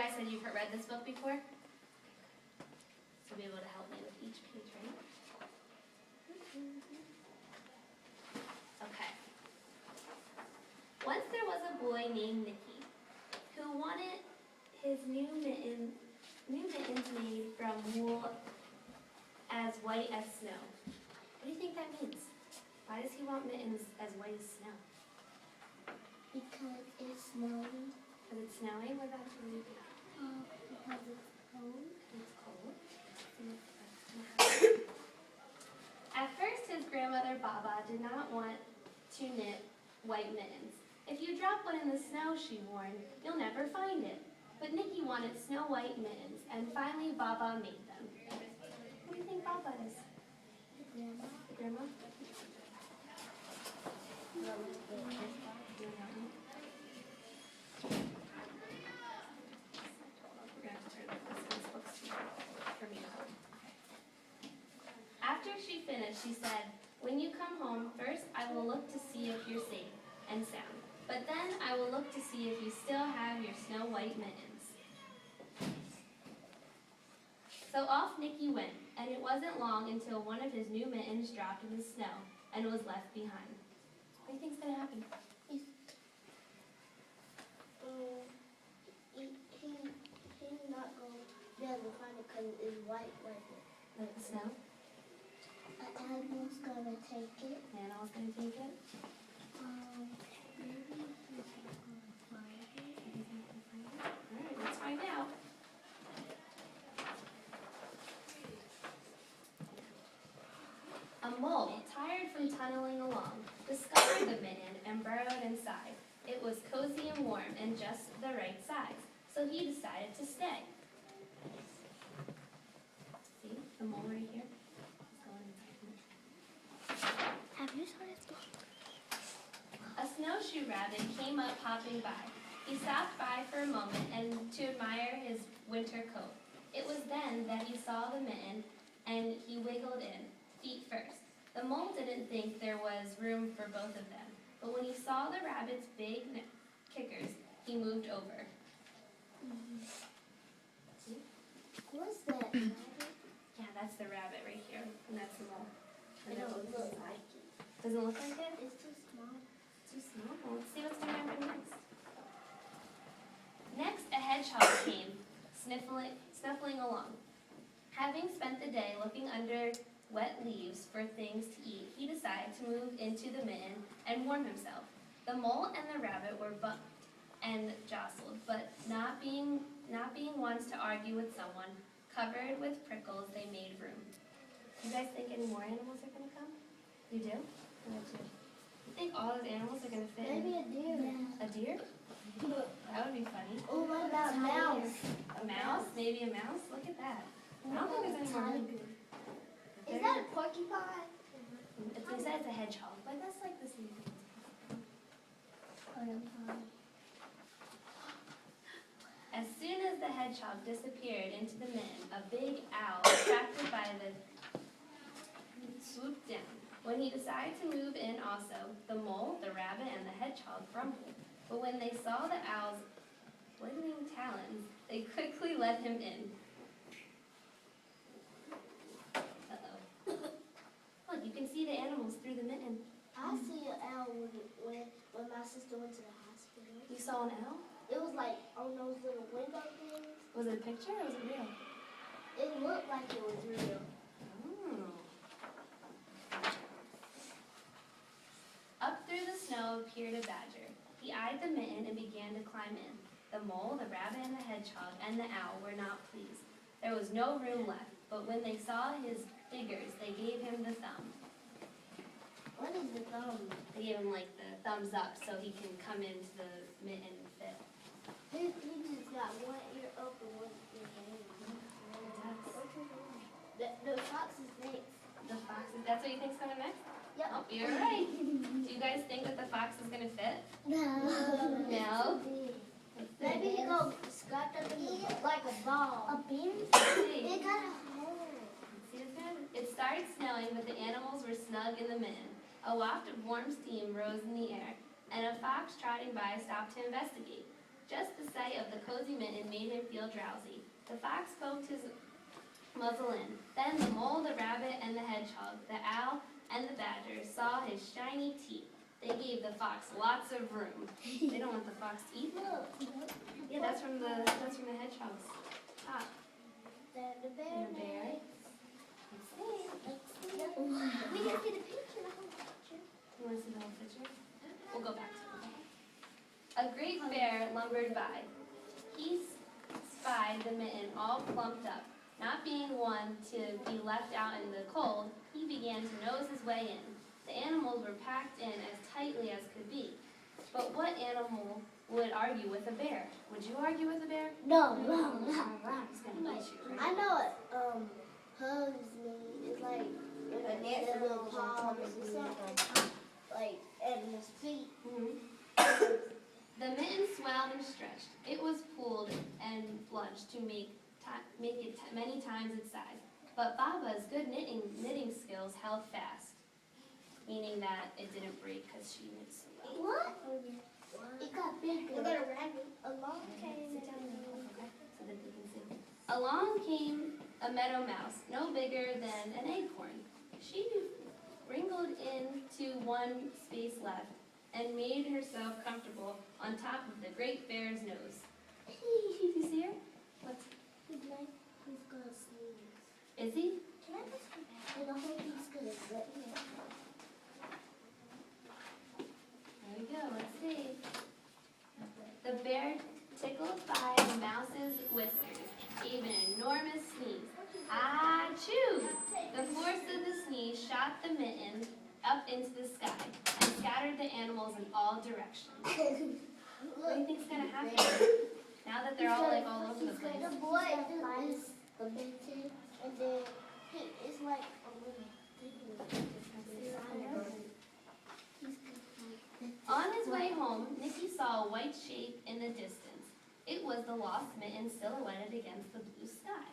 guys said you've read this book before? So you'll be able to help me with each page, right? Okay. Once there was a boy named Nicky who wanted his new mittens made from wool as white as snow. What do you think that means? Why does he want mittens as white as snow? Because it's snowing. Because it's snowing? What about you? Because it's cold. It's cold. At first, his grandmother Baba did not want to knit white mittens. If you drop one in the snow, she warned, you'll never find it. But Nicky wanted snow white mittens, and finally Baba made them. What do you think Baba is? The grandma. The grandma? After she finished, she said, when you come home, first I will look to see if you're safe and sound. But then I will look to see if you still have your snow white mittens. So off Nicky went, and it wasn't long until one of his new mittens dropped in the snow and was left behind. What do you think's going to happen? He's not going to be able to find it because it's white right there. Like the snow? An animal's going to take it. The animal's going to take it? Maybe he's not going to find it. All right, let's find out. A mole, tired from tunneling along, discovered the mitten and burrowed inside. It was cozy and warm and just the right size, so he decided to stay. See, the mole right here? He's going inside. Have you saw this book? A snowshoe rabbit came up hopping by. He stopped by for a moment and to admire his winter coat. It was then that he saw the mitten and he wiggled in, feet first. The mole didn't think there was room for both of them, but when he saw the rabbit's big kickers, he moved over. See? What's that rabbit? Yeah, that's the rabbit right here, and that's the mole. It don't look like it. Doesn't look like it? It's too small. Too small. Well, let's see what's going to happen next. Next, a hedgehog came, snuffling along. Having spent the day looking under wet leaves for things to eat, he decided to move into the mitten and warm himself. The mole and the rabbit were bumped and jostled, but not being ones to argue with someone covered with prickles, they made room. You guys think any more animals are going to come? You do? What do you think all those animals are going to fit in? Maybe a deer. A deer? That would be funny. Oh, what about a mouse? A mouse? Maybe a mouse? Look at that. I don't think there's any more room. Is that a porcupine? It says it's a hedgehog, but that's like the same thing. As soon as the hedgehog disappeared into the mitten, a big owl, attracted by the swooped down. When he decided to move in also, the mole, the rabbit, and the hedgehog grumbled. But when they saw the owl's glittering talons, they quickly let him in. Uh-oh. Look, you can see the animals through the mitten. I see an owl when my sister went to the hospital. You saw an owl? It was like on those little window things. Was it a picture or was it real? It looked like it was real. Oh. Up through the snow appeared a badger. He eyed the mitten and began to climb in. The mole, the rabbit, and the hedgehog, and the owl were not pleased. There was no room left, but when they saw his diggers, they gave him the thumb. What is the thumb? They gave him like the thumbs up so he can come into the mitten and fit. He just got one ear up and one ear down. The fox's next. The fox, that's what you think's coming next? Yep. Oh, you're right. Do you guys think that the fox is going to fit? No. No? Maybe he go scratch up like a ball. A bean? See. It got a hole. See this good? It started snowing, but the animals were snug in the mitten. A waft of warm steam rose in the air, and a fox trotting by stopped to investigate. Just the sight of the cozy mitten made him feel drowsy. The fox poked his muzzle in. Then the mole, the rabbit, and the hedgehog, the owl, and the badger saw his shiny teeth. They gave the fox lots of room. They don't want the fox to eat them. Yeah, that's from the hedgehog's top. Then the bear. And the bear. Let's see. We can see the picture. You want to see the whole picture? We'll go back to it. A great bear lumbered by. He spied the mitten all plumped up. Not being one to be left out in the cold, he began to nose his way in. The animals were packed in as tightly as could be. But what animal would argue with a bear? Would you argue with a bear? No. He's gonna eat you, right? I know what hugs mean. It's like a little palms or something. Like and his feet. Mhm. The mitten swelled and stretched. It was pulled and plunged to make it many times its size. But Baba's good knitting skills held fast, meaning that it didn't break because she knit so well. What? It got bigger. Look at a rabbit. Along came. Sit down now, okay? So that they can see. Along came a meadow mouse, no bigger than an acorn. She wriggled into one space left and made herself comfortable on top of the great bear's nose. Do you see her? What's? He's gonna sneeze. Is he? Can I just come back? And I hope he's gonna let me. There we go. Let's see. The bear tickled by the mouse's whiskers, gave an enormous sneeze. Achoo! The force of the sneeze shot the mitten up into the sky and scattered the animals in all directions. What do you think's gonna happen now that they're all over the place? The boy finds the mitten, and then it's like a little thing. On his way home, Nicky saw a white shape in the distance. It was the lost mitten silhouetted against the blue sky.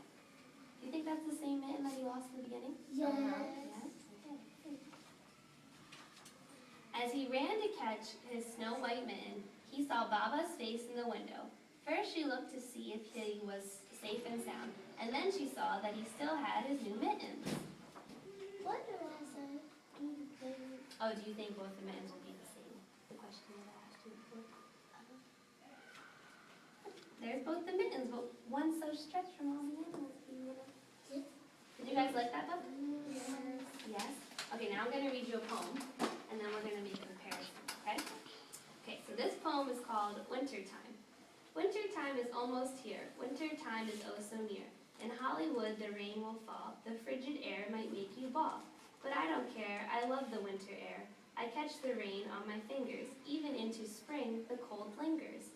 Do you think that's the same mitten that he lost in the beginning? Yes. Yes? As he ran to catch his snow-white mitten, he saw Baba's face in the window. First she looked to see if he was safe and sound, and then she saw that he still had his new mittens. What do I say? Oh, do you think both the mittens will be the same? The question that I asked you before. There's both the mittens, but one's so stretched from all the animals. Did you guys like that book? Yes. Yes? Okay, now I'm going to read you a poem, and then we're going to make a comparison, okay? Okay, so this poem is called Wintertime. Wintertime is almost here. Wintertime is oh so near. In Hollywood, the rain will fall. The frigid air might make you bawl. But I don't care. I love the winter air. I catch the rain on my fingers. Even into spring, the cold lingers.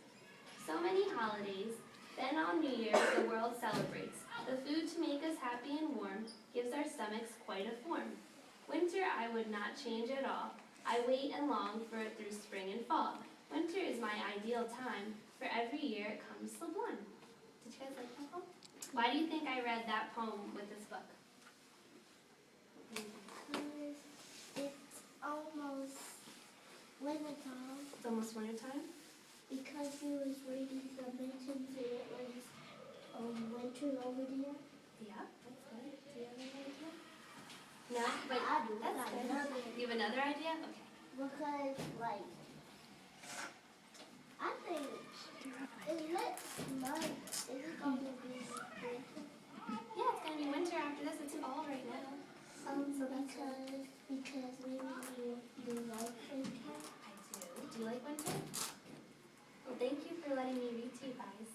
So many holidays. Then on New Year's, the world celebrates. The food to make us happy and warm gives our stomachs quite a form. Winter I would not change at all. I wait and long for it through spring and fall. Winter is my ideal time. For every year it comes sublime. Did you guys like that poem? Why do you think I read that poem with this book? It's almost wintertime. It's almost wintertime? Because he was reading the mittens and it was winter over there. Yeah, that's good. Do you have any idea? No? But I do. that's I good. love it. You have another idea? Okay. Because, like, I think it next month is it going to be winter? Yeah, it's going to be winter after this. It's fall right now. So that's good. Because maybe you like winter. I do. Do you like winter? Well, thank you for letting me read to you guys.